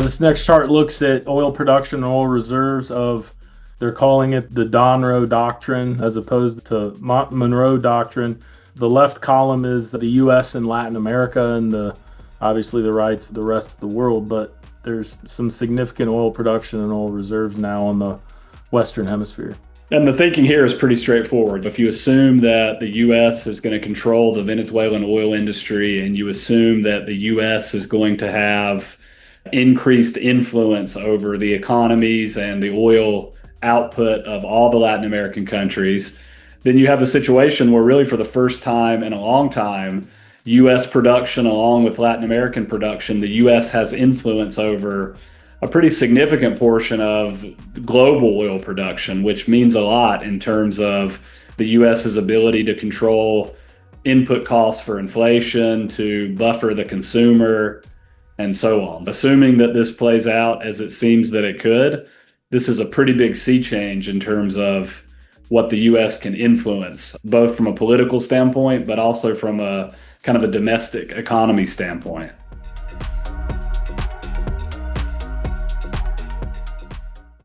This next chart looks at oil production and oil reserves they're calling it the Donroe Doctrine as opposed to Monroe Doctrine. The left column is the U.S. and Latin America, and obviously the right's the rest of the world, but there's some significant oil production and oil reserves now on the Western Hemisphere. And the thinking here is pretty straightforward. If you assume that the U.S. is going to control the Venezuelan oil industry, and you assume that the U.S. is going to have increased influence over the economies and the oil output of all the Latin American countries, then you have a situation where really for the first time in a long time, U.S. production along with Latin American production, the U.S. has influence over a pretty significant portion of global oil production, which means a lot in terms of the U.S.'s ability to control input costs for inflation, to buffer the consumer, and so on. Assuming that this plays out as it seems that it could, this is a pretty big sea change in terms of what the U.S. can influence, both from a political standpoint, but also from a kind of a domestic economy standpoint.